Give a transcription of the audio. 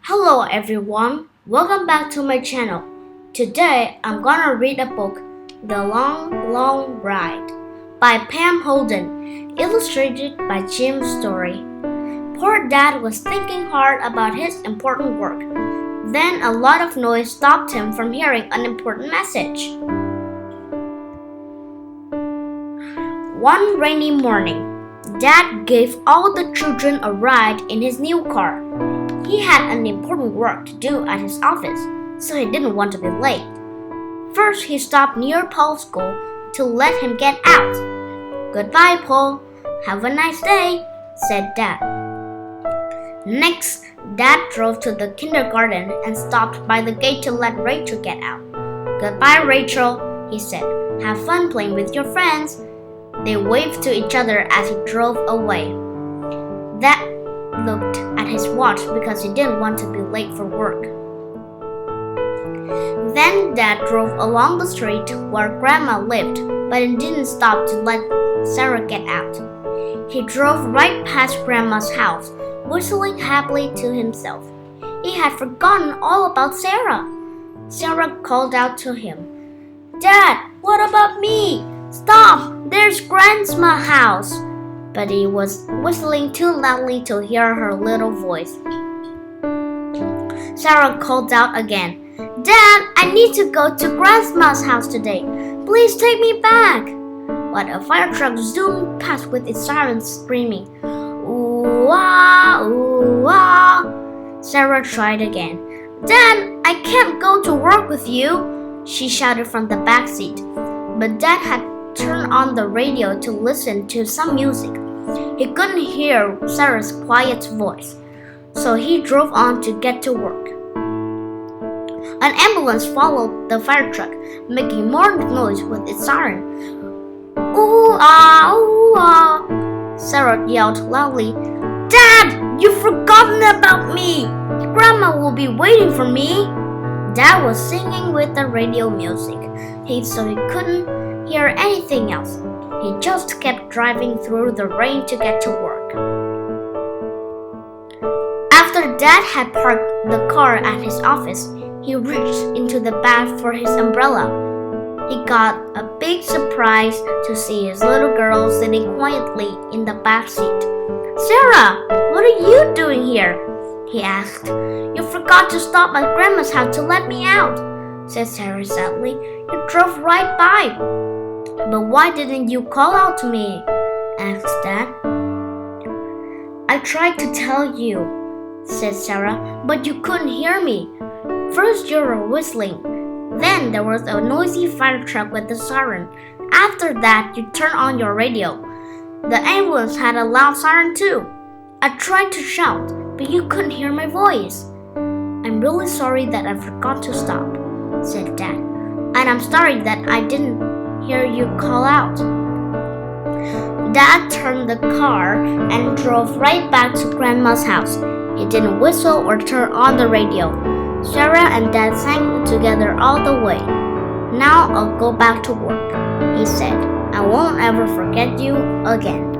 Hello everyone, welcome back to my channel. Today I'm gonna read a book, The Long, Long Ride by Pam Holden, illustrated by Storey. Poor Dad was thinking hard about his important work. Then a lot of noise stopped him from hearing an important message. One rainy morning, Dad gave all the children a ride in his new car. He had an important work to do at his office, so he didn't want to be late. First, he stopped near Paul's school to let him get out. "Goodbye, Paul. Have a nice day," said Dad. Next, Dad drove to the kindergarten and stopped by the gate to let Rachel get out. "Goodbye, Rachel," he said. "Have fun playing with your friends." They waved to each other as he drove away. Dad looked at his watch because he didn't want to be late for work. Then Dad drove along the street where Grandma lived, but he didn't stop to let Sarah get out. He drove right past Grandma's house, whistling happily to himself. He had forgotten all about Sarah. Sarah called out to him, "Dad, what about me? Stop! There's Grandma's house!" But he was whistling too loudly to hear her little voice. Sarah called out again, "Dad, I need to go to Grandma's house today. Please take me back." But a fire truck zoomed past with its sirens screaming, "Ooh-ah, ooh-ah." Sarah tried again. "Dad, I can't go to work with you," she shouted from the back seat. But Dad had turned on the radio to listen to some music. He couldn't hear Sarah's quiet voice, so he drove on to get to work. An ambulance followed the fire truck, making more noise with its siren. "Ooh-ah, ooh-ah," Sarah yelled loudly. "Dad, you've forgotten about me! Grandma will be waiting for me!" Dad was singing with the radio music, so he couldn't hear anything else. He just kept driving through the rain to get to work. After Dad had parked the car at his office, he reached into the bag for his umbrella. He got a big surprise to see his little girl sitting quietly in the back seat. "Sarah, what are you doing here?" he asked. "You forgot to stop at Grandma's house to let me out," said Sarah sadly. "You drove right by." "But why didn't you call out to me?" asked Dad. "I tried to tell you," said Sarah, "but you couldn't hear me. First you were whistling. Then there was a noisy fire truck with a siren. After that, you turned on your radio. The ambulance had a loud siren too. I tried to shout, but you couldn't hear my voice. I'm really sorry that I forgot to stop," said Dad. "And I'm sorry that I didn't hear you call out." Dad turned the car and drove right back to Grandma's house. He didn't whistle or turn on the radio. Sarah and Dad sang together all the way. "Now I'll go back to work," he said. "I won't ever forget you again."